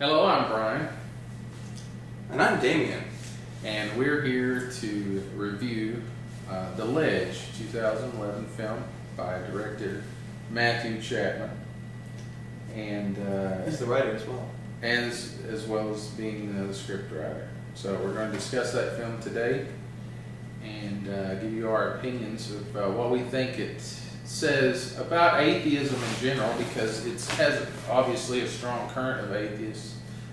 Hello, I'm Brian. And I'm Damion. And we're here to review The Ledge, 2011 film by director Matthew Chapman. And he's the writer as well. And as well as being the script writer. So we're going to discuss that film today and give you our opinions of what we think it says about atheism in general, because it has obviously a strong current of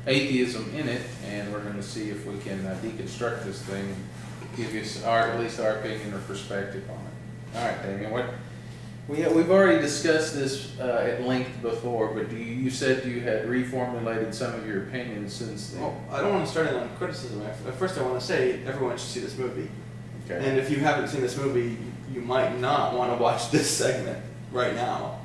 atheism in it, and we're going to see if we can deconstruct this thing and give you at least our opinion or perspective on it. All right, Damion, we've already discussed this at length before, but you said you had reformulated some of your opinions since then. Well, I don't want to start in on criticism. First, I want to say everyone should see this movie. Okay. And if you haven't seen this movie, you might not want to watch this segment right now.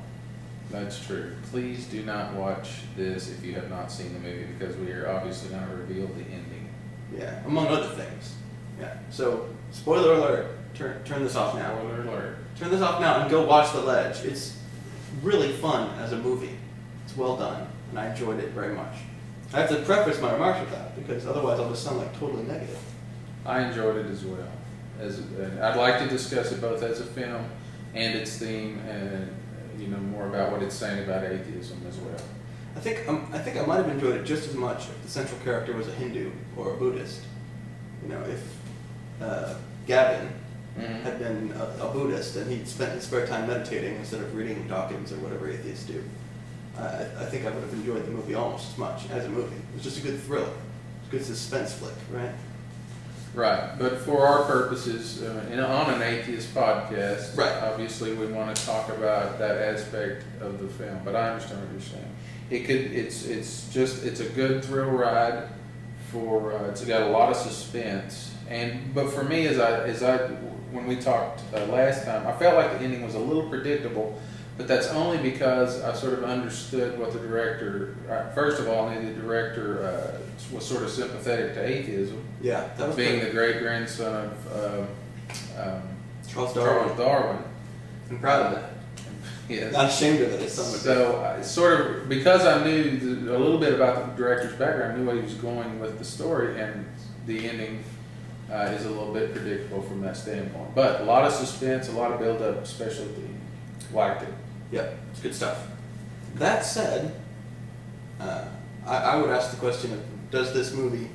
That's true. Please do not watch this if you have not seen the movie, because we are obviously going to reveal the ending. Yeah, among other things. Yeah. So, spoiler alert. Turn this off now. Spoiler alert. Turn this off now and go watch The Ledge. It's really fun as a movie. It's well done, and I enjoyed it very much. I have to preface my remarks with that, because otherwise I'll just sound like totally negative. I enjoyed it as well. I'd like to discuss it both as a film and its theme, and more about what it's saying about atheism as well. I think I might have enjoyed it just as much if the central character was a Hindu or a Buddhist. If Gavin had been a Buddhist and he'd spent his spare time meditating instead of reading Dawkins or whatever atheists do, I think I would have enjoyed the movie almost as much as a movie. It was just a good thrill, a good suspense flick, right? Right, but for our purposes, on an atheist podcast, right, obviously we want to talk about that aspect of the film. But I understand what you're saying. It's a good thrill ride. It's got a lot of suspense, but for me, when we talked last time, I felt like the ending was a little predictable. But that's only because I sort of understood what the director. First of all, I knew the director was sort of sympathetic to atheism. Yeah, that was being the great grandson of Charles Darwin. I'm proud of that. Yes. Not ashamed of it as someone. So, sort of because I knew a little bit about the director's background, I knew where he was going with the story, and the ending is a little bit predictable from that standpoint. But a lot of suspense, a lot of build-up, especially at the end. Liked it. Yep, it's good stuff. That said, I would ask the question of, does this movie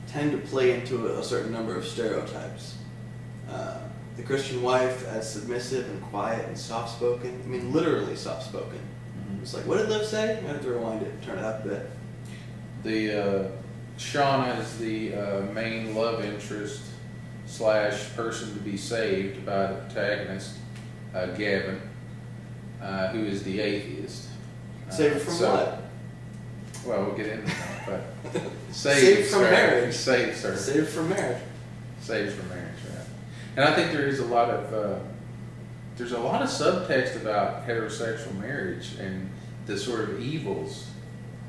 tend to play into a certain number of stereotypes? The Christian wife as submissive and quiet and soft-spoken. I mean, literally soft-spoken. Mm-hmm. It's like, what did Liv say? I have to rewind it and turn it up a bit. The Shauna is the main love interest / person to be saved by the protagonist, Gavin. Who is the atheist. Saved from what? Well, we'll get into that, but saved from marriage. Saved from marriage. Saved from marriage, right. And I think there is a lot of subtext about heterosexual marriage and the sort of evils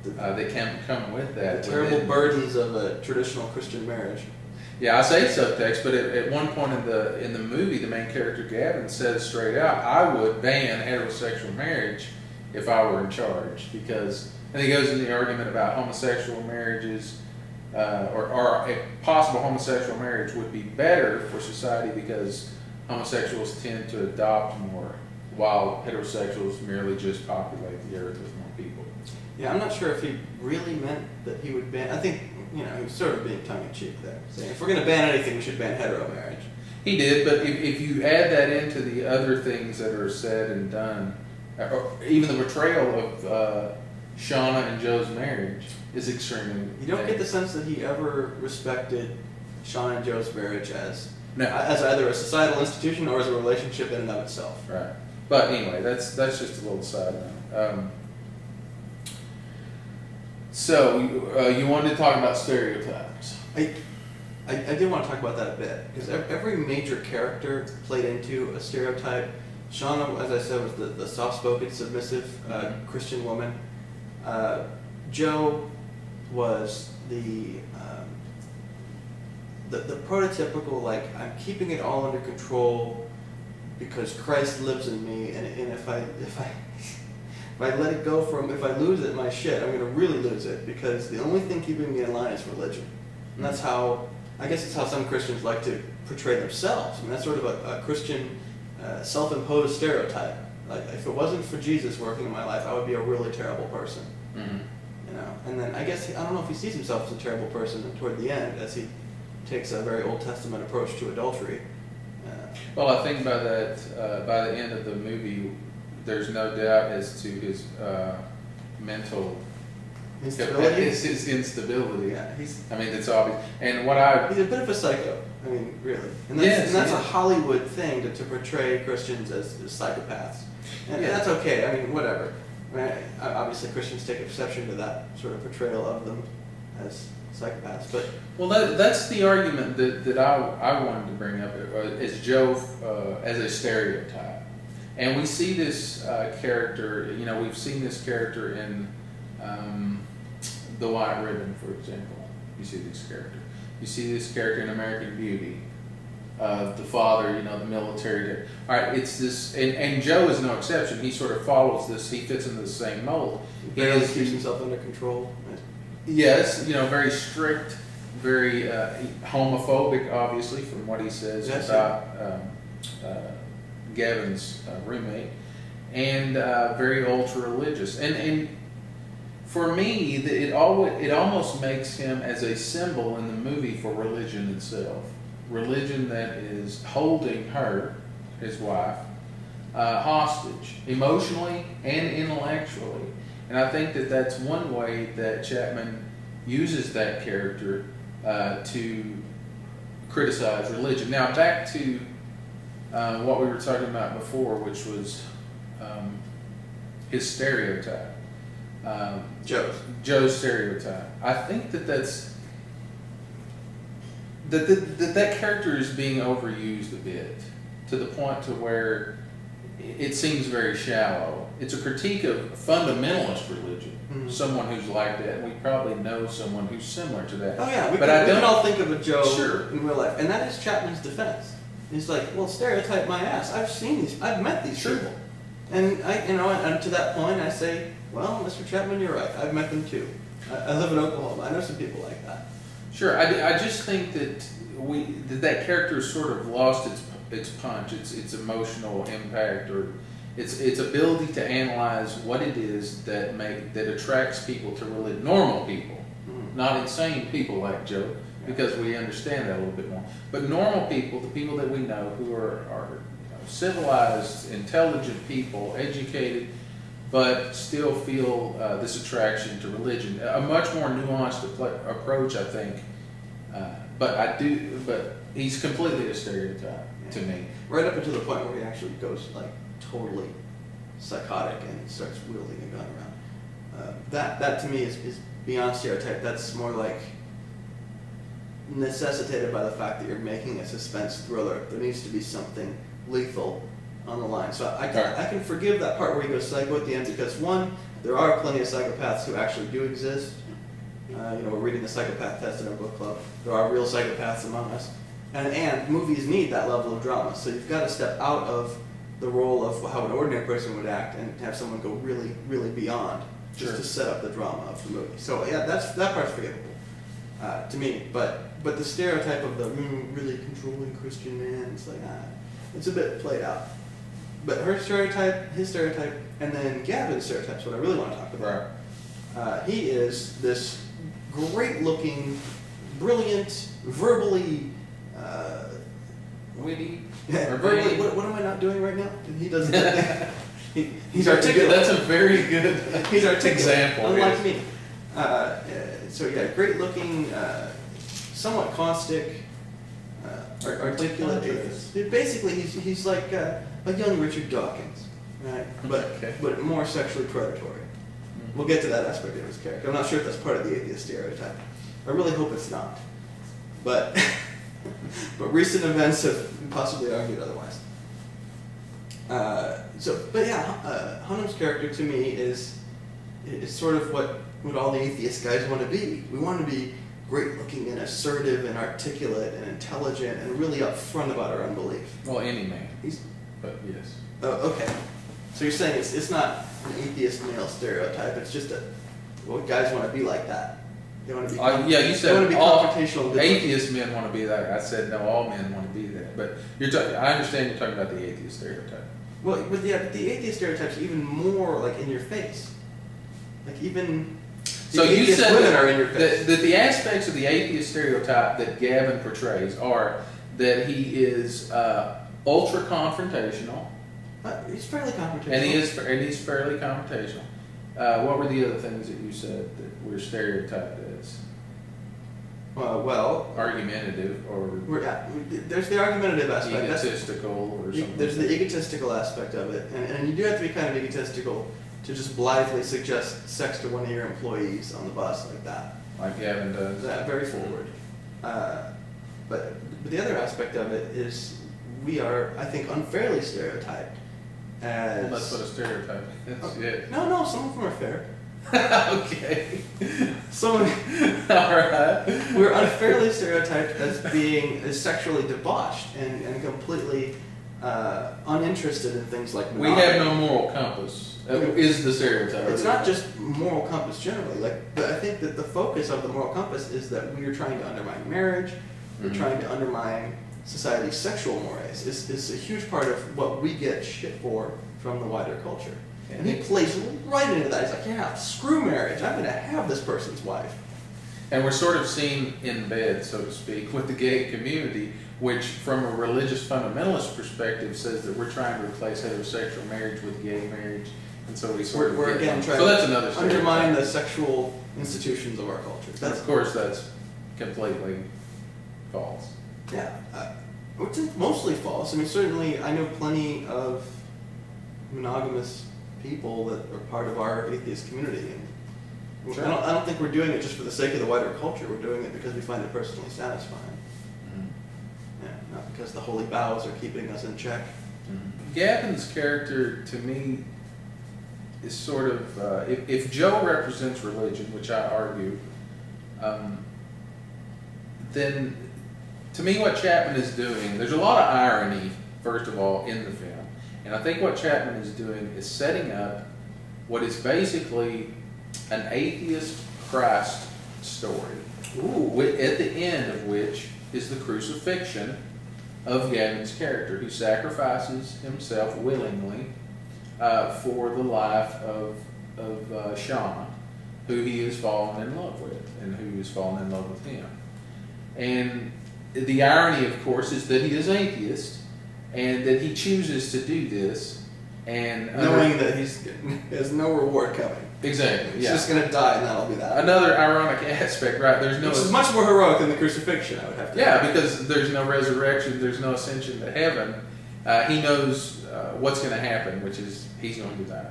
that can come with that. The terrible burdens of a traditional Christian marriage. Yeah, I say subtext, but at one point in the movie, the main character Gavin says straight out, "I would ban heterosexual marriage if I were in charge," because, and he goes into the argument about homosexual marriages, or a possible homosexual marriage would be better for society because homosexuals tend to adopt more, while heterosexuals merely just populate the earth with more people. Yeah, I'm not sure if he really meant that he would ban. I think, he was sort of being tongue-in-cheek there, saying if we're going to ban anything, we should ban hetero marriage. He did, but if you add that into the other things that are said and done, or even the portrayal of Shauna and Joe's marriage is extremely... You don't get the sense that he ever respected Shauna and Joe's marriage as either a societal institution or as a relationship in and of itself. Right. But anyway, that's just a little side note. So, you wanted to talk about stereotypes. I did want to talk about that a bit, because every major character played into a stereotype. Shauna, as I said, was the soft-spoken, submissive Christian woman. Joe was the prototypical, like, I'm keeping it all under control because Christ lives in me, and if I if I let it go if I lose it, my shit, I'm going to really lose it, because the only thing keeping me in line is religion. And that's how, I guess it's how some Christians like to portray themselves. I mean, that's sort of a Christian self-imposed stereotype. Like, if it wasn't for Jesus working in my life, I would be a really terrible person. Mm-hmm. You know, and then I guess, I don't know if he sees himself as a terrible person toward the end, as he takes a very Old Testament approach to adultery. Well, I think by the end of the movie, there's no doubt as to his mental instability. His instability. Yeah, I mean, it's obvious. And he's a bit of a psycho. I mean, really. And that's a Hollywood thing to portray Christians as psychopaths. And that's okay. I mean, whatever. I mean, obviously Christians take exception to that sort of portrayal of them as psychopaths, but well, that's the argument that I wanted to bring up is Joe as a stereotype, and we see this character. You know, we've seen this character in The White Ribbon, for example. You see this character. You see this character in American Beauty. The father, you know, the military. All right, it's this, and Joe is no exception. He sort of follows this. He fits into the same mold. He barely keeps himself under control. Yes, you know, very strict, very homophobic, obviously, from what he says about Gavin's roommate, and very ultra-religious. And for me, it almost makes him as a symbol in the movie for religion itself. Religion that is holding her, his wife, hostage, emotionally and intellectually. And I think that that's one way that Chapman uses that character to criticize religion. Now, back to what we were talking about before, which was his stereotype. Joe's stereotype. I think that's that character is being overused a bit, to the point to where it seems very shallow. It's a critique of fundamentalist religion. Mm-hmm. Someone who's like that, and we probably know someone who's similar to that. Oh yeah, we can all think of a Joe in real life, and that is Chapman's defense. He's like, well, stereotype my ass. I've met these people, and and to that point, I say, well, Mr. Chapman, you're right. I've met them too. I live in Oklahoma. I know some people like that. Sure, I just think that that character sort of lost its punch, its emotional impact, or its ability to analyze what it is that attracts people to religion. Normal people, not insane people like Joe, because we understand that a little bit more. But normal people, the people that we know who are civilized, intelligent people, educated, but still feel this attraction to religion. A much more nuanced approach, I think. But he's completely a stereotype to me. Right up until the point where he actually goes like totally psychotic and starts wielding a gun around. That to me is beyond stereotype. That's more like necessitated by the fact that you're making a suspense thriller. There needs to be something lethal on the line. So I can forgive that part where he goes psycho at the end, because one, there are plenty of psychopaths who actually do exist. We're reading the psychopath test in our book club. There are real psychopaths among us. And movies need that level of drama. So you've got to step out of the role of how an ordinary person would act and have someone go really, really beyond just to set up the drama of the movie. So yeah, that part's forgivable to me. But the stereotype of the really controlling Christian man, it's like, it's a bit played out. But her stereotype, his stereotype, and then Gavin's stereotype is what I really want to talk about. He is this great-looking, brilliant, verbally witty. Yeah, verbally. What am I not doing right now? He does that. He's articulate. That's a very good he's articulate, example. unlike me. So yeah, great-looking, somewhat caustic, articulate. Basically, he's like a young Richard Dawkins, right? But more sexually predatory. We'll get to that aspect of his character. I'm not sure if that's part of the atheist stereotype. I really hope it's not. But recent events have possibly argued otherwise. Hunnam's character to me is sort of what all the atheist guys want to be. We want to be great looking and assertive and articulate and intelligent and really upfront about our unbelief. Well, any man. But yes. Oh, okay. So you're saying it's not an atheist male stereotype. It's just well, guys want to be like that. They want to be. Yeah, you said they want to be all confrontational. atheist men want to be that. I said no, all men want to be that. But I understand you're talking about the atheist stereotype. Well, but the atheist stereotype's even more like in your face. Like even. So you said women are in your face. that the aspects of the atheist stereotype that Gavin portrays are that he is ultra confrontational. He's fairly confrontational. And he's fairly confrontational. What were the other things that you said that were stereotyped as? Well, argumentative or there's the argumentative aspect. Egotistical or something. There's the egotistical aspect of it, and you do have to be kind of egotistical to just blithely suggest sex to one of your employees on the bus like that. Like Gavin does. Very forward. But the other aspect of it is we are, I think, unfairly stereotyped. Well, that's what a stereotype is. No, some of them are fair. Okay. All right. We're unfairly stereotyped as being sexually debauched and completely uninterested in things like monogamy. We have no moral compass. Is the stereotype? It's not just moral compass generally. But I think that the focus of the moral compass is that we are trying to undermine marriage. We're trying to undermine society's sexual mores. Is a huge part of what we get shit for from the wider culture. And he plays right into that. He's like, yeah, screw marriage. I'm going to have this person's wife. And we're sort of seen in bed, so to speak, with the gay community, which from a religious fundamentalist perspective says that we're trying to replace heterosexual marriage with gay marriage. And so we're again trying to undermine the sexual institutions of our culture. Of course, that's completely false. Yeah, which is mostly false. I mean, certainly I know plenty of monogamous people that are part of our atheist community. And sure. I don't think we're doing it just for the sake of the wider culture. We're doing it because we find it personally satisfying. Mm-hmm. Yeah, not because the holy vows are keeping us in check. Mm-hmm. Gavin's character, to me, is sort of, if Joe represents religion, which I argue, then to me what Chapman is doing, there's a lot of irony, first of all, in the film. And I think what Chapman is doing is setting up what is basically an atheist Christ story, at the end of which is the crucifixion of Gavin's character, who sacrifices himself willingly for the life of Shauna, who he has fallen in love with, and who has fallen in love with him. And the irony, of course, is that he is atheist, and that he chooses to do this, and knowing that he has no reward coming. Exactly. He's just going to die, and that'll be that. Another ironic aspect, right? Which is much more heroic than the crucifixion, I would have to say. Because there's no resurrection, there's no ascension to heaven. He knows what's going to happen, which is he's going to die.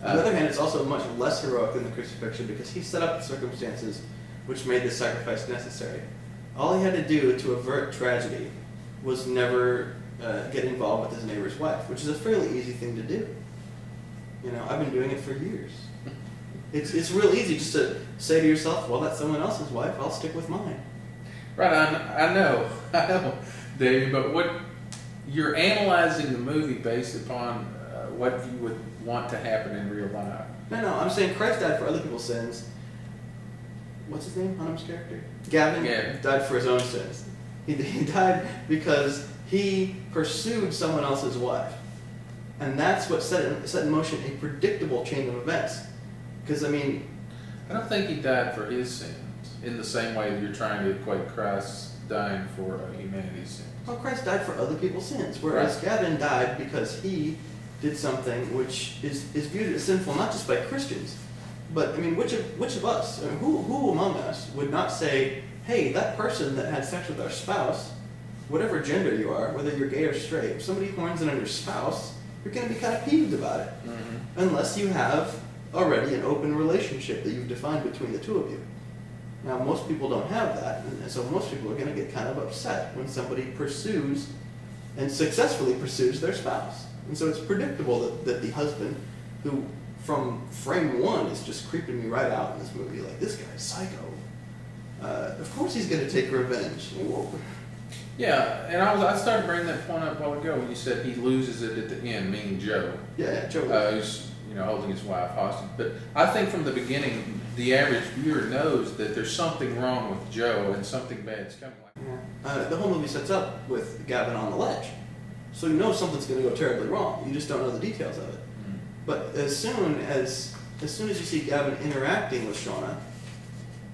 On the other hand, it's also much less heroic than the crucifixion because he set up the circumstances which made this sacrifice necessary. All he had to do to avert tragedy was never get involved with his neighbor's wife, which is a fairly easy thing to do. You know, I've been doing it for years. It's real easy just to say to yourself, well, that's someone else's wife, I'll stick with mine. Right, I know, Dave, but what you're analyzing the movie based upon what you would want to happen in real life. No, I'm saying Christ died for other people's sins. What's his name, Hunnam's character? Gavin died for his own sins. He died because he pursued someone else's wife. And that's what set in motion a predictable chain of events. Because, I mean... I don't think he died for his sins in the same way that you're trying to equate Christ dying for humanity's sins. Well, Christ died for other people's sins, whereas Gavin died because he did something which is viewed as sinful not just by Christians, but, I mean, which of us, I mean, who among us would not say, hey, that person that had sex with our spouse, whatever gender you are, whether you're gay or straight, if somebody horns in on your spouse, you're going to be kind of peeved about it. Mm-hmm. Unless you have already an open relationship that you've defined between the two of you. Now, most people don't have that, and so most people are going to get kind of upset when somebody pursues and successfully pursues their spouse. And so it's predictable that the husband, who from frame one is just creeping me right out in this movie, like, this guy's psycho. Of course he's going to take revenge. Whoa. Yeah, and I started bringing that point up a while ago when you said he loses it at the end, meaning Joe. Yeah, Joe. Who's holding his wife hostage. But I think from the beginning, the average viewer knows that there's something wrong with Joe and something bad's coming. Yeah. The whole movie sets up with Gavin on the ledge, so you know something's going to go terribly wrong. You just don't know the details of it. Mm. But as soon as you see Gavin interacting with Shauna,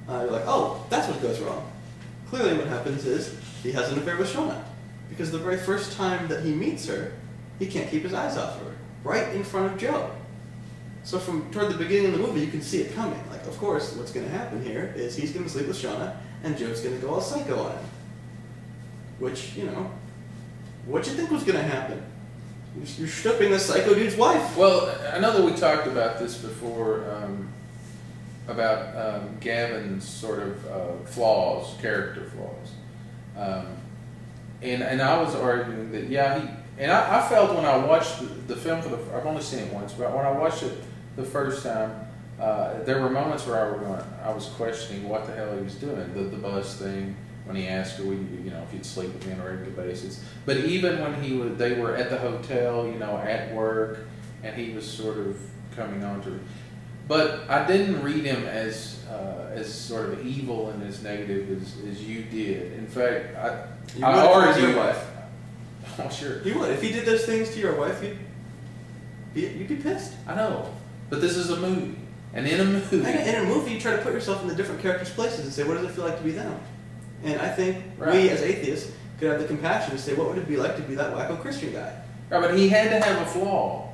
you're like, oh, that's what goes wrong. Clearly, what happens is he has an affair with Shauna, because the very first time that he meets her, he can't keep his eyes off her, right in front of Joe. So from toward the beginning of the movie, you can see it coming. Like, of course, what's going to happen here is he's going to sleep with Shauna, and Joe's going to go all psycho on him. Which, what you think was going to happen? You're stripping the psycho dude's wife. Well, I know that we talked about this before, about Gavin's sort of flaws, character flaws. And I was arguing that, I felt when I watched the film I've only seen it once, but when I watched it the first time, there were moments where I was questioning what the hell he was doing. The bus thing, when he asked her, if you'd sleep with me on a regular basis. But even when they were at the hotel, at work, and he was sort of coming on to her. But I didn't read him as sort of evil and as negative as you did. In fact, I argue. Your wife. Oh, sure. You would. If he did those things to your wife, you'd be pissed. I know. But this is a movie. And in a movie, you try to put yourself in the different characters' places and say, what does it feel like to be them? And I think right. We, as atheists, could have the compassion to say, what would it be like to be that wacko Christian guy? Right, but he had to have a flaw.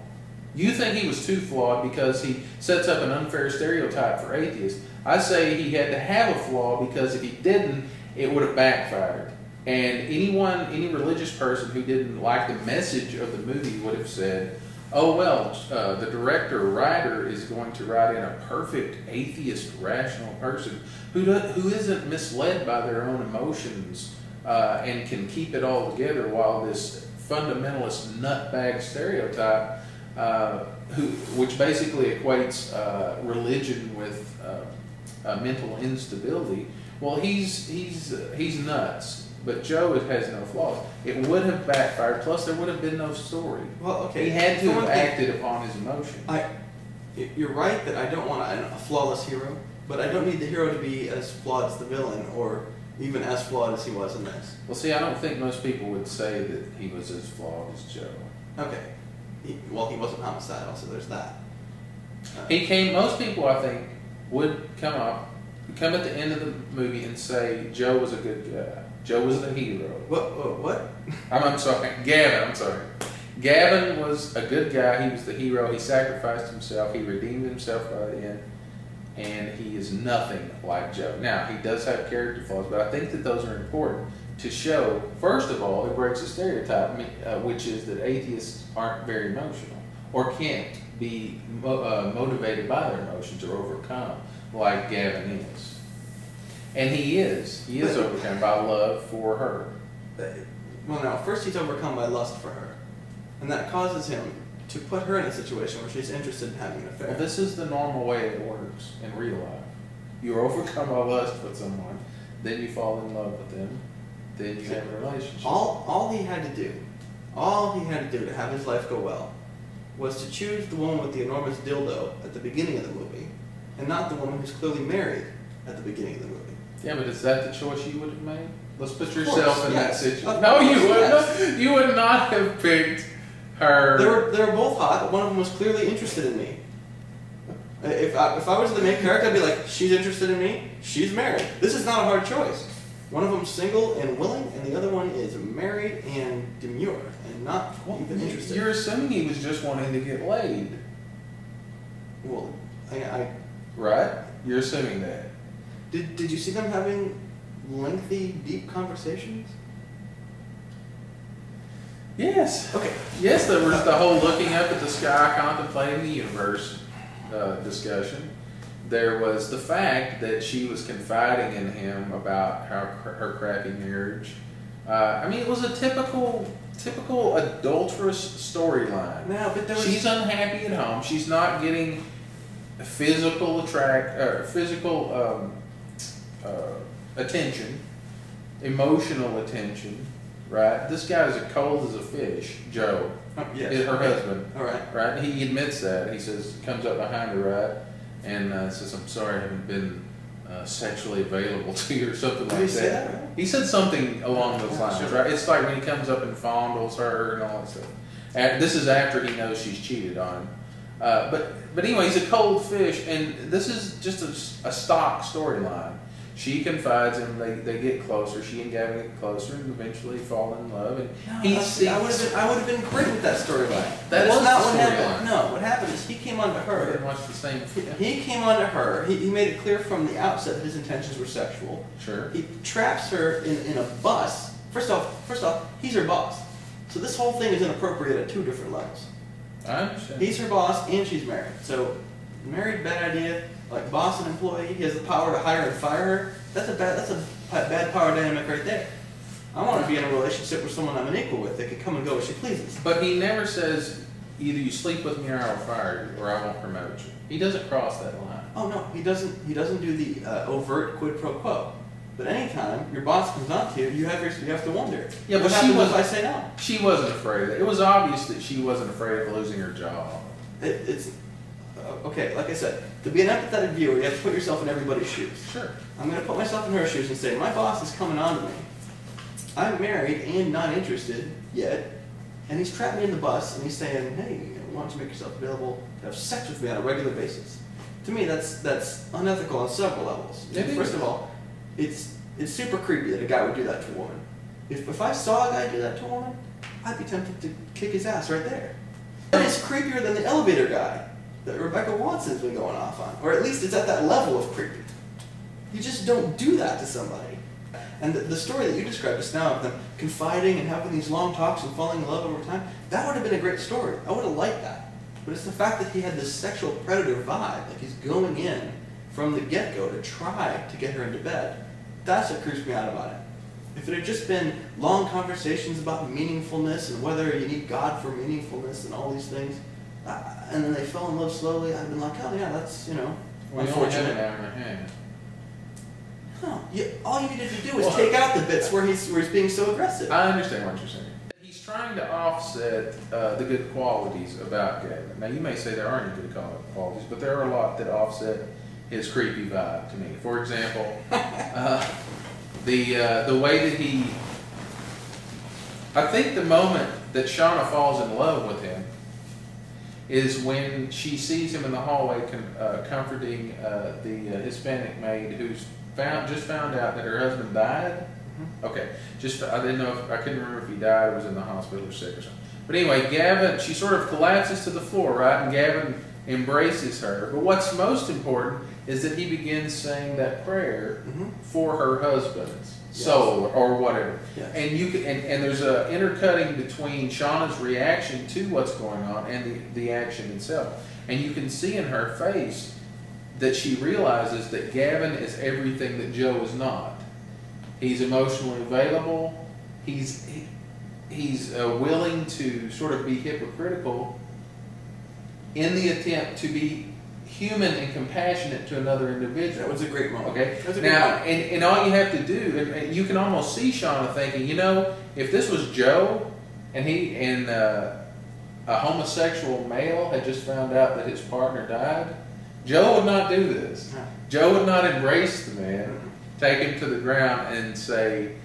You think he was too flawed because he sets up an unfair stereotype for atheists. I say he had to have a flaw because if he didn't, it would have backfired. And any religious person who didn't like the message of the movie would have said, oh, well, the director or writer is going to write in a perfect atheist, rational person who isn't misled by their own emotions and can keep it all together, while this fundamentalist nutbag stereotype, which basically equates religion with mental instability, well, he's nuts. But Joe has no flaws. It would have backfired. Plus, there would have been no story. Well, okay. He had to have acted upon his emotion. You're right that I don't want a flawless hero, but I don't need the hero to be as flawed as the villain, or even as flawed as he was in this. Well, see, I don't think most people would say that he was as flawed as Joe. Okay. He wasn't homicidal, so there's that. Most people, I think, would come at the end of the movie and say Joe was a good guy. Joe was the hero. What? I'm sorry. Gavin, I'm sorry. Gavin was a good guy. He was the hero. He sacrificed himself. He redeemed himself by the end. And he is nothing like Joe. Now, he does have character flaws, but I think that those are important to show, first of all, it breaks a stereotype, which is that atheists aren't very emotional or can't be motivated by their emotions or overcome like Gavin is. And he is overcome by love for her. Well, no, first he's overcome by lust for her. And that causes him to put her in a situation where she's interested in having an affair. Well, this is the normal way it works in real life. You're overcome by lust with someone, then you fall in love with them, then you have a relationship. All he had to do to have his life go well was to choose the woman with the enormous dildo at the beginning of the movie, and not the woman who's clearly married at the beginning of the movie. Yeah, but is that the choice you would have made? Let's put yourself in that situation. No, you wouldn't. You would not have picked her. They were both hot, but one of them was clearly interested in me. If I was the main character, I'd be like, she's interested in me, she's married. This is not a hard choice. One of them's single and willing, and the other one is married and demure and not even interested. You're assuming he was just wanting to get laid. Well, right? You're assuming that. Did you see them having lengthy, deep conversations? Yes. Okay. Yes, there was the whole looking up at the sky, contemplating the universe discussion. There was the fact that she was confiding in him about her crappy marriage. It was a typical adulterous storyline. No, but she's unhappy at home. She's not getting physical attention, emotional attention, right? This guy is as cold as a fish, Joe. Yes. Her husband. All right. Right? He admits that. He says, comes up behind her, right? And says, I'm sorry I haven't been sexually available to you or something like that. Right? He said something along those lines, sure. right? It's like when he comes up and fondles her and all that stuff. And this is after he knows she's cheated on him. But anyway, he's a cold fish, and this is just a stock storyline. She confides in him, they get closer, she and Gavin get closer, and eventually fall in love. And I would have been great with that storyline. That was not the what happened. storyline. No, what happened is he came onto I her. didn't watch the same. He came onto her. He made it clear from the outset his intentions were sexual. Sure. He traps her in a bus. First off, he's her boss. So this whole thing is inappropriate at 2 different levels. I understand. He's her boss and she's married. So married, bad idea. Like boss and employee, he has the power to hire and fire her. That's a bad power dynamic right there. I want to be in a relationship with someone I'm unequal with that can come and go as she pleases. But he never says either you sleep with me or I'll fire you or I won't promote you. He doesn't cross that line. Oh no, he doesn't do the overt quid pro quo. But anytime your boss comes on to you, you have to wonder. Yeah, what but happens if I say no? She wasn't afraid of that. It was obvious that she wasn't afraid of losing her job. It's okay. Like I said, to be an empathetic viewer, you have to put yourself in everybody's shoes. Sure. I'm going to put myself in her shoes and say, my boss is coming on to me. I'm married and not interested yet, and he's trapped me in the bus, and he's saying, hey, why don't you make yourself available to have sex with me on a regular basis? To me, that's unethical on several levels. First of all, it's super creepy that a guy would do that to a woman. If I saw a guy do that to a woman, I'd be tempted to kick his ass right there. That is creepier than the elevator guy that Rebecca Watson's been going off on. Or at least it's at that level of creepy. You just don't do that to somebody. And the story that you described just now of them confiding and having these long talks and falling in love over time, that would have been a great story. I would have liked that. But it's the fact that he had this sexual predator vibe, like he's going in from the get-go to try to get her into bed. That's what creeps me out about it. If it had just been long conversations about meaningfulness and whether you need God for meaningfulness and all these things, and then they fell in love slowly, I'd been like, oh yeah, that's, Well, unfortunate. an hour and a half. No, all you needed to do was take out the bits where he's being so aggressive. I understand what you're saying. He's trying to offset the good qualities about Gavin. Now, you may say there aren't any good qualities, but there are a lot that offset his creepy vibe to me. For example, the way that he... I think the moment that Shauna falls in love with him is when she sees him in the hallway comforting the Hispanic maid who's just found out that her husband died. Mm-hmm. Okay, I didn't know I couldn't remember if he died or was in the hospital or sick or something. But anyway, Gavin, she sort of collapses to the floor, right? And Gavin embraces her. But what's most important is that he begins saying that prayer for her husband's soul or whatever. Yes. And and there's a intercutting between Shauna's reaction to what's going on and the action itself. And you can see in her face that she realizes that Gavin is everything that Joe is not. He's emotionally available. He's willing to sort of be hypocritical in the attempt to be human and compassionate to another individual. That was a great moment. Okay. That was a great moment. And all you have to do, and you can almost see Shauna thinking, if this was Joe and a homosexual male had just found out that his partner died, Joe would not do this. No. Joe would not embrace the man, take him to the ground, and say,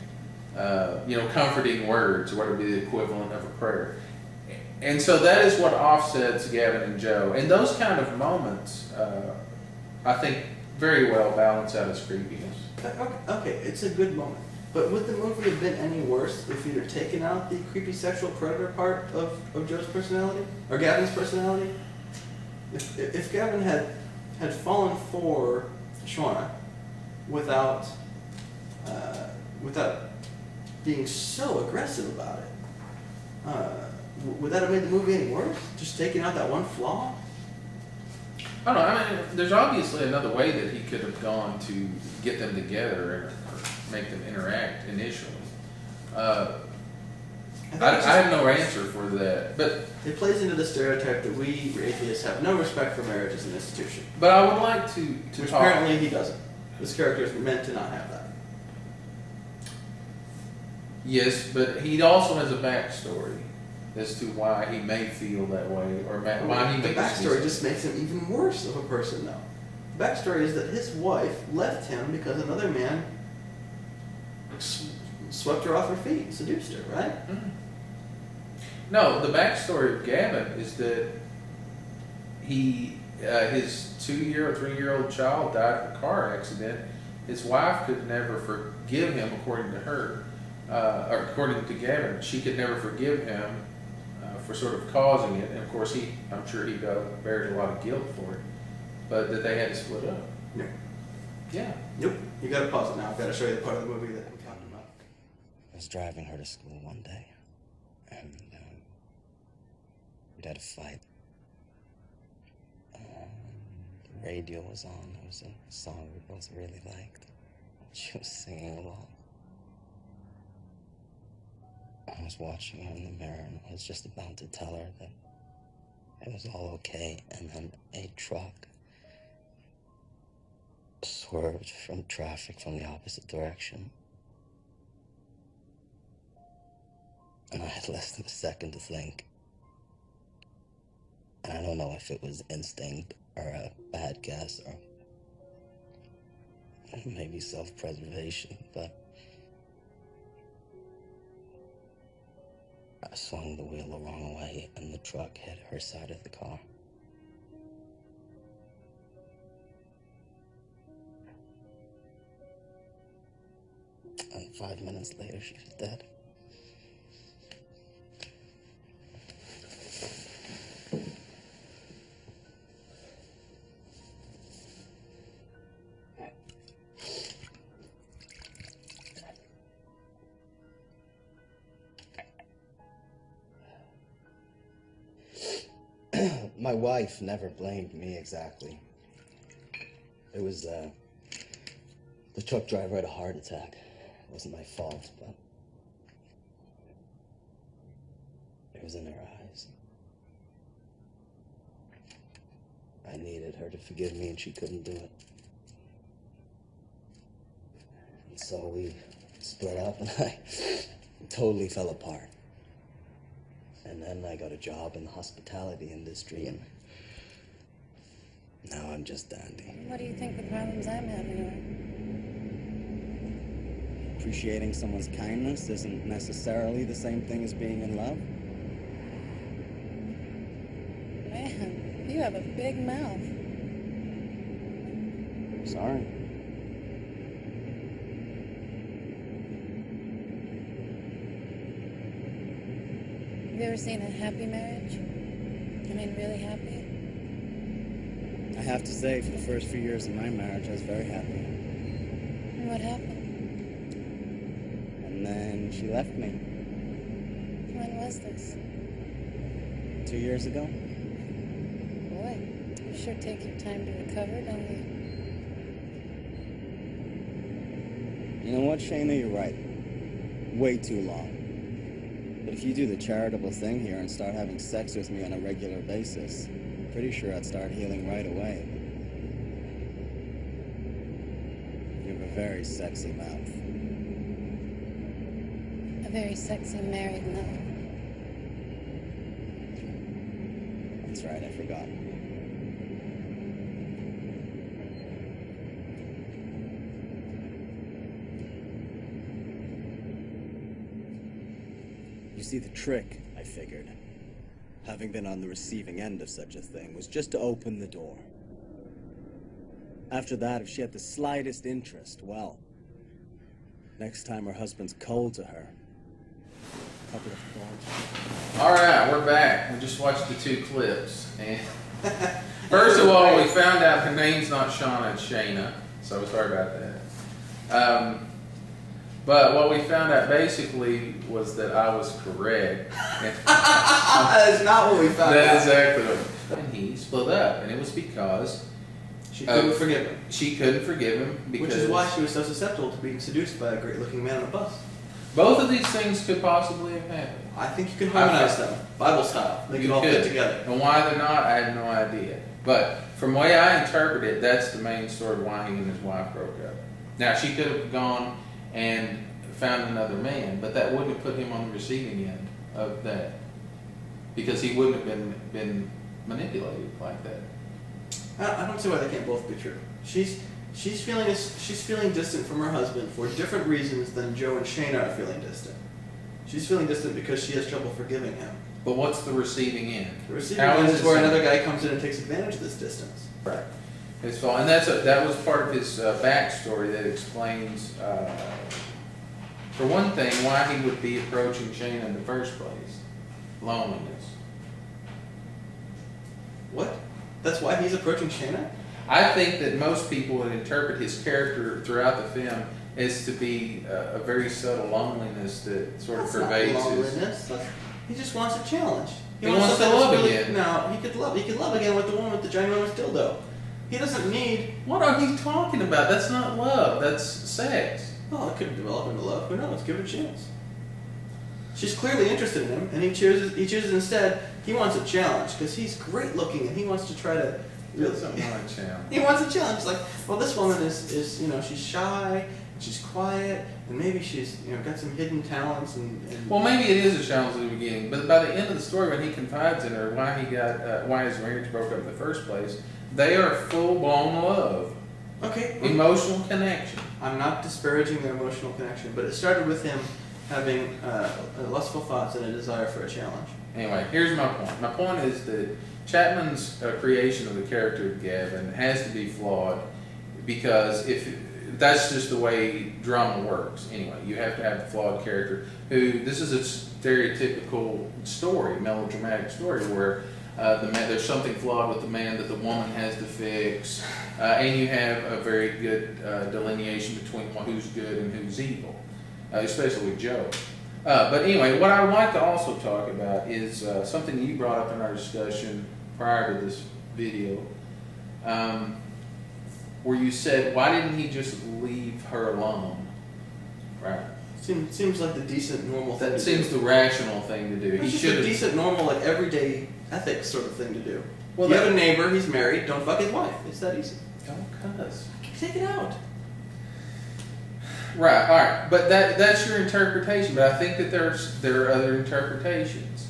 comforting words, what would be the equivalent of a prayer. And so that is what offsets Gavin and Joe. And those kind of moments, I think, very well balance out his creepiness. Okay, it's a good moment. But would the movie have been any worse if you'd have taken out the creepy sexual predator part of Joe's personality? Or Gavin's personality? If Gavin had fallen for Shauna without being so aggressive about it, would that have made the movie any worse? Just taking out that one flaw? I don't know. I mean, there's obviously another way that he could have gone to get them together or make them interact initially. I have no answer for that. But it plays into the stereotype that we atheists have no respect for marriage as an institution. But I would like to Which talk. Apparently he doesn't. This character is meant to not have that. Yes, but he also has a backstory as to why he may feel that way, or why he The makes backstory just makes him even worse of a person, though. The backstory is that his wife left him because another man swept her off her feet, seduced her, right? Mm-hmm. No, the backstory of Gavin is that his 2-year or 3-year-old child died in a car accident. His wife could never forgive him, according to her, or according to Gavin. She could never forgive him for sort of causing it. And of course, I'm sure he bears a lot of guilt for it. But that they had to split up. No. Yeah. Nope. You got to pause it now. I've got to show you the part of the movie that I'm talking about. I was driving her to school one day, and we'd had a fight. The radio was on. There was a song we both really liked. She was singing along. I was watching her in the mirror, and I was just about to tell her that it was all okay, and then a truck swerved from traffic from the opposite direction. And I had less than a second to think. And I don't know if it was instinct or a bad guess or maybe self-preservation, but I swung the wheel the wrong way and the truck hit her side of the car. And 5 minutes later, she was dead. My wife never blamed me exactly. It was, the truck driver had a heart attack. It wasn't my fault, but it was in her eyes. I needed her to forgive me, and she couldn't do it. And so we split up, and I totally fell apart. And then I got a job in the hospitality industry, and now I'm just dandy. What do you think the problems I'm having are? Appreciating someone's kindness isn't necessarily the same thing as being in love. Man, you have a big mouth. Sorry. Have you ever seen a happy marriage? I mean, really happy? I have to say, for the first few years of my marriage, I was very happy. And what happened? And then she left me When was this? 2 years ago. Boy, you sure take your time to recover, don't you? You know what, Shayna? You're right. Way too long. But if you do the charitable thing here and start having sex with me on a regular basis, I'm pretty sure I'd start healing right away. You have a very sexy mouth. A very sexy married mouth. That's right, I forgot. You see, the trick, I figured, having been on the receiving end of such a thing, was just to open the door. After that, if she had the slightest interest, well, next time her husband's cold to her, a couple of thorns. All right, we're back. We just watched the 2 clips, and first of all, we found out her name's not Shauna, it's Shayna. So sorry about that. But what we found out basically was that I was correct. That is not what we found out. That's exactly what. And he split up, and it was because She couldn't forgive him. She couldn't forgive him because Which is why she was so susceptible to being seduced by a great-looking man on a bus. both of these things could possibly have happened. I think you can harmonize them, Bible style. They can all fit together. And why they're not, I have no idea. But from the way I interpret it, that's the main story why he and his wife broke up. Now, she could have gone and found another man, but that wouldn't have put him on the receiving end of that, because he wouldn't have been manipulated like that. I don't see why they can't both be true. She's feeling distant from her husband for different reasons than Joe and Shayna are feeling distant. She's feeling distant because she has trouble forgiving him. But what's the receiving end? The receiving end is where another guy comes in and takes advantage of this distance. Right. His fault, and that was part of his backstory that explains, for one thing, why he would be approaching Shayna in the first place. Loneliness. What? That's why he's approaching Shayna? I think that most people would interpret his character throughout the film as to be a very subtle loneliness that sort of pervades not his. Loneliness. He just wants a challenge. He wants to love again. No, he could love again with the woman with the ginormous dildo. He doesn't need. What are you talking about? That's not love. That's sex. Well, it could develop into love. Who knows? Give it a chance. She's clearly interested in him, and he chooses instead. He wants a challenge because he's great looking, and he wants to try to. Really, something like a challenge. He wants a challenge. Like, well, this woman is she's shy, and she's quiet, and maybe she's got some hidden talents and. Well, maybe it is a challenge at the beginning, but by the end of the story, when he confides in her why his marriage broke up in the first place, they are full blown love. Okay. Emotional connection. I'm not disparaging their emotional connection, but it started with him having lustful thoughts and a desire for a challenge. Anyway, here's my point. My point is that Chapman's creation of the character of Gavin has to be flawed, because if that's just the way drama works. Anyway, you have to have a flawed character who, this is a stereotypical story, melodramatic story, where there's something flawed with the man that the woman has to fix, and you have a very good delineation between who's good and who's evil, especially with Joe. But anyway, what I would like to also talk about is something you brought up in our discussion prior to this video, where you said, why didn't he just leave her alone? Right. Seems like the decent, normal thing to do. That seems the rational thing to do. It's He just should a decent, normal, like everyday ethics sort of thing to do. Well, you have a neighbor, he's married, don't fuck his wife. It's that easy. Don't cuss. Take it out. Right, all right. But that's your interpretation. But I think that there are other interpretations.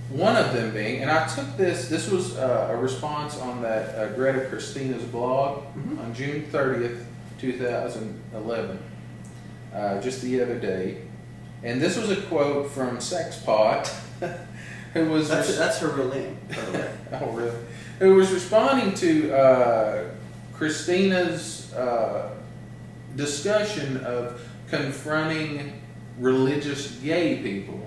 One of them being, and I took this was a response on that Greta Christina's blog on June 30th, 2011, just the other day. And this was a quote from Sexpot, who was... That's her real name, by the way. Oh, really? Who was responding to Christina's discussion of confronting religious gay people.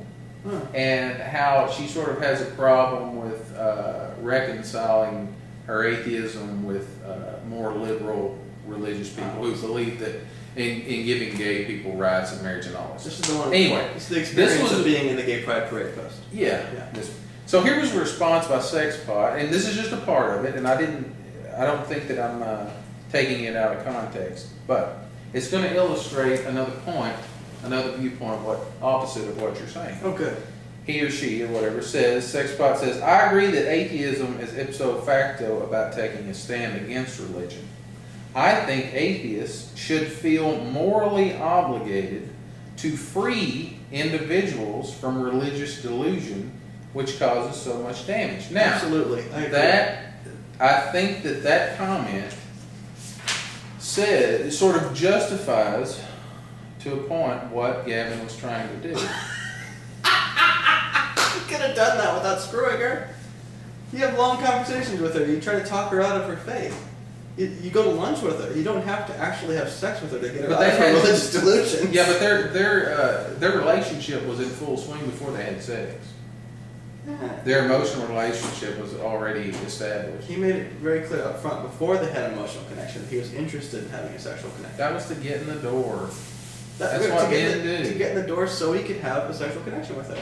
Huh. And how she sort of has a problem with reconciling her atheism with more liberal religious people who believe that in giving gay people rights of marriage and all this. This is the one. Anyway, it's the experience of being in the Gay Pride Parade post. Yeah. So here was a response by Sexpot, and this is just a part of it, and I don't think that I'm taking it out of context, but it's going to illustrate another point. Another viewpoint, opposite of what you're saying. Oh, good. He or she or whatever says, Sexpot says, I agree that atheism is ipso facto about taking a stand against religion. I think atheists should feel morally obligated to free individuals from religious delusion, which causes so much damage. Now, absolutely, I think that comment sort of justifies, to a point, what Gavin was trying to do. You could have done that without screwing her. You have long conversations with her. You try to talk her out of her faith. You go to lunch with her. You don't have to actually have sex with her to get her out of her religious delusions. Yeah, but their relationship was in full swing before they had sex. Their emotional relationship was already established. He made it very clear up front, before they had an emotional connection, that he was interested in having a sexual connection. That was to get in the door. That's what men do. To get in the door so he could have a sexual connection with her.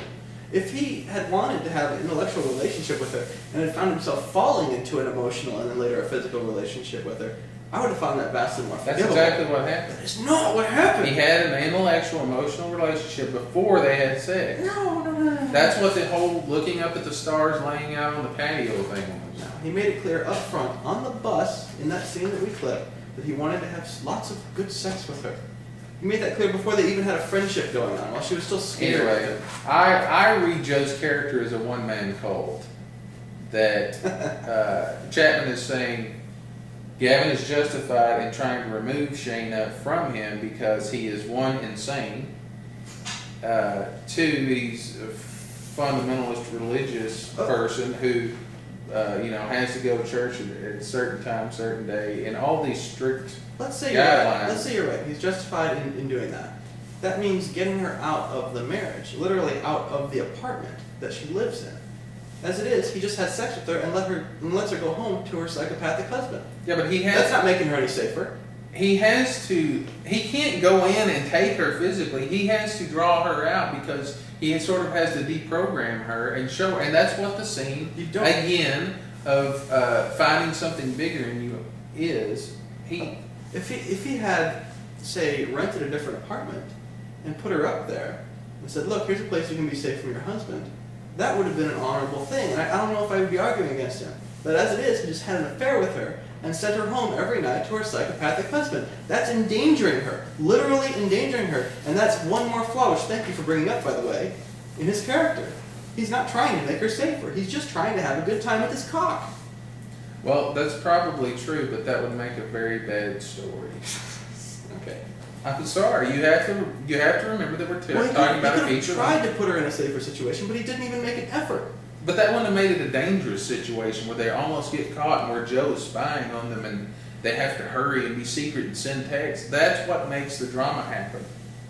If he had wanted to have an intellectual relationship with her and had found himself falling into an emotional and then later a physical relationship with her, I would have found that vastly more forgivable. That's exactly what happened. That is not what happened. He had an intellectual, emotional relationship before they had sex. No. That's what the whole looking up at the stars laying out on the patio thing was. No, he made it clear up front on the bus in that scene that we clipped that he wanted to have lots of good sex with her. You made that clear before they even had a friendship going on, while she was still scared. Anyway, I read Joe's character as a one-man cult. That Chapman is saying Gavin is justified in trying to remove Shayna from him because he is, one, insane, two, he's a fundamentalist religious person who has to go to church at a certain time, certain day, and all these strict Let's say guidelines. Let's say you're right. He's justified in doing that. That means getting her out of the marriage, literally out of the apartment that she lives in. As it is, he just has sex with her and lets her go home to her psychopathic husband. Yeah, but that's not making her any safer. He can't go in and take her physically. He has to draw her out because he sort of has to deprogram her and show her. And that's what the scene, again, of finding something bigger in you is. If he had, say, rented a different apartment and put her up there and said, look, here's a place you can be safe from your husband, that would have been an honorable thing. And I don't know if I would be arguing against him. But as it is, he just had an affair with her and sent her home every night to her psychopathic husband. That's endangering her, literally endangering her. And that's one more flaw, which thank you for bringing up, by the way, in his character. He's not trying to make her safer. He's just trying to have a good time with his cock. Well, that's probably true, but that would make a very bad story. Okay. I'm sorry. You have to remember that we're talking about a feature. He tried to put her in a safer situation, but he didn't even make an effort. But that wouldn't have made it a dangerous situation where they almost get caught and where Joe is spying on them and they have to hurry and be secret and send texts. That's what makes the drama happen.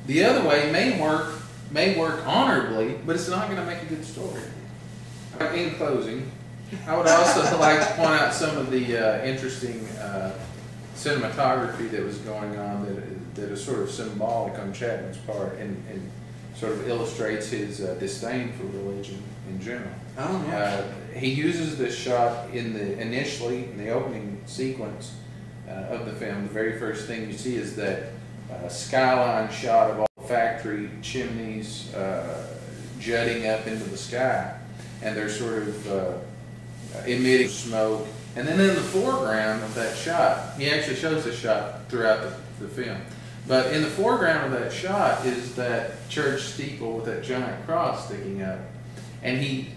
The other way may work honorably, but it's not going to make a good story. In closing, I would also like to point out some of the interesting cinematography that was going on that is sort of symbolic on Chapman's part and sort of illustrates his disdain for religion in general. Oh, yeah. He uses this shot initially in the opening sequence of the film. The very first thing you see is that skyline shot of all factory chimneys jutting up into the sky, and they're sort of emitting smoke. And then in the foreground of that shot, he actually shows this shot throughout the film, but in the foreground of that shot is that church steeple with that giant cross sticking up, and he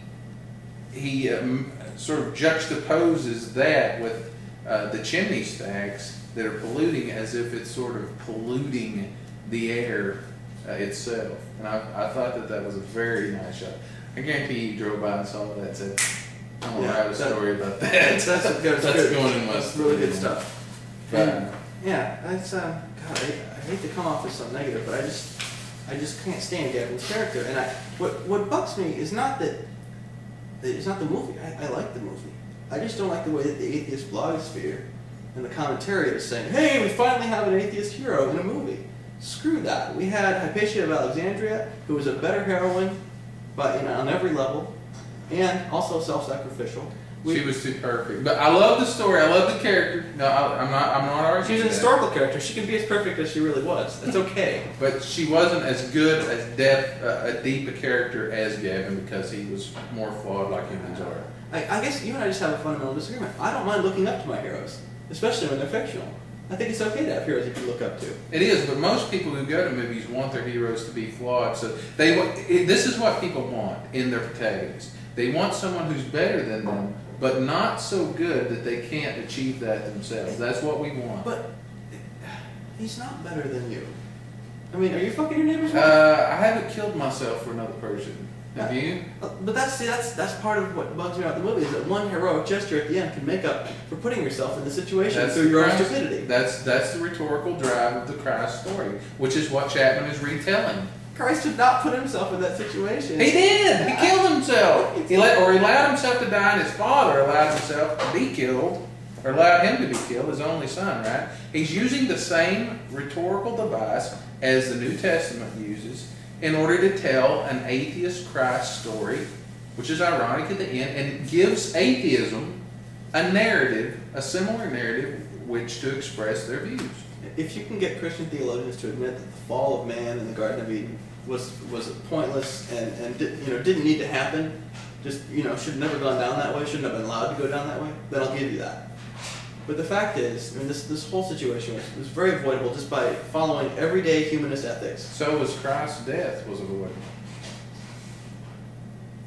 sort of juxtaposes that with the chimney stacks that are polluting, as if it's sort of polluting the air itself. And I thought that was a very nice shot. I guarantee you drove by and saw that and said, I'm going to write a story about that. That's going in my That's really good stuff. But, yeah, that's God. I hate to come off as so negative, but I just can't stand Gavin's character. And what bugs me is not that it's not the movie. I like the movie. I just don't like the way that the atheist blogosphere and the commentary is saying, hey, we finally have an atheist hero in a movie. Screw that. We had Hypatia of Alexandria, who was a better heroine on every level, and also self-sacrificial. She was too perfect. But I love the story. I love the character. No, I'm not arguing. She's an historical character. She can be as perfect as she really was. That's okay. But she wasn't as good, as deep a character as Gavin, because he was more flawed like humans are. I guess you and I just have a fundamental disagreement. I don't mind looking up to my heroes, especially when they're fictional. I think it's okay to have heroes that you look up to. It is, but most people who go to movies want their heroes to be flawed. So this is what people want in their protagonists. They want someone who's better than them, but not so good that they can't achieve that themselves. That's what we want. But he's not better than you. I mean, are you fucking your neighbor's wife? I haven't killed myself for another person. Have you? But that's part of what bugs me about the movie, is that one heroic gesture at the end can make up for putting yourself in the situation through your own stupidity. That's the rhetorical drive of the Christ story, which is what Chapman is retelling. Christ did not put himself in that situation. He did. He killed himself. He allowed himself to die, and his father allowed himself to be killed, or allowed him to be killed, his only son, right? He's using the same rhetorical device as the New Testament uses in order to tell an atheist Christ story, which is ironic at the end, and gives atheism a narrative, a similar narrative, which to express their views. If you can get Christian theologians to admit that the fall of man in the Garden of Eden was pointless and didn't need to happen, just should have never gone down that way, shouldn't have been allowed to go down that way, then I'll give you that. But the fact is, I mean, this whole situation was very avoidable just by following everyday humanist ethics. So was Christ's death was avoidable.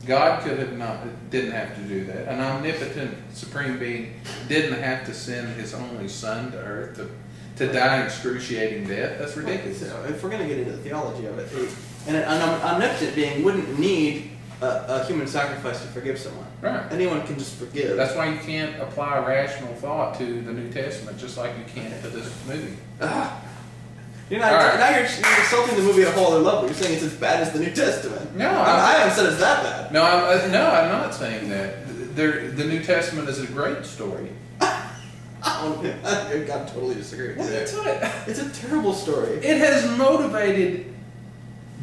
God didn't have to do that. An omnipotent supreme being didn't have to send his only son to earth to die excruciating death. That's ridiculous. So if we're going to get into the theology of it, an omnipotent being wouldn't need a human sacrifice to forgive someone. Right. Anyone can just forgive. That's why you can't apply rational thought to the New Testament, just like you can't to this movie. You're insulting the movie at a whole other level. You're saying it's as bad as the New Testament. No, I haven't said it's that bad. No, I'm not saying that. The New Testament is a great story. I totally disagree with you. What are you talking? It's a terrible story. It has motivated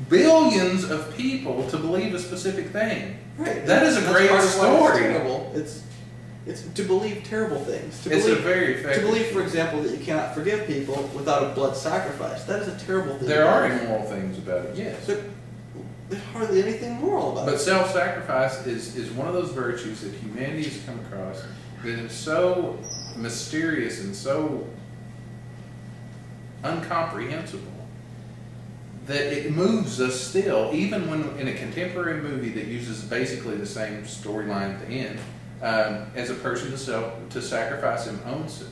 billions of people to believe a specific thing. Right. That is a great story. It's to believe terrible things. It's a very effective. To believe, for example, that you cannot forgive people without a blood sacrifice. That is a terrible thing. There are immoral things about it, yes. But there's hardly anything moral about it. But self-sacrifice is one of those virtues that humanity has come across that is so mysterious and so incomprehensible that it moves us still, even when in a contemporary movie that uses basically the same storyline at the end, as a person to sacrifice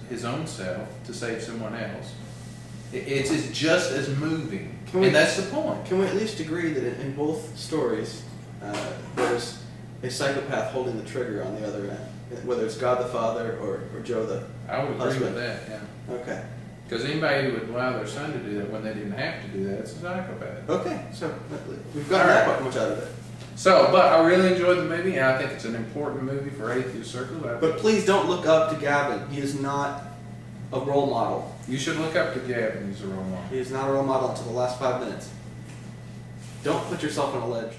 his own self to save someone else. It's just as moving, and that's the point. Can we at least agree that in both stories, there's a psychopath holding the trigger on the other end, whether it's God the Father or Joe the I would agree husband. with that, yeah. Okay. Because anybody who would allow their son to do that when they didn't have to do that, it's a psychopath. Okay, so we've got that much out of it. So, but I really enjoyed the movie, and I think it's an important movie for atheist circles. But please don't look up to Gavin. He is not a role model. You should look up to Gavin. He's a role model. He is not a role model until the last 5 minutes. Don't put yourself on a ledge.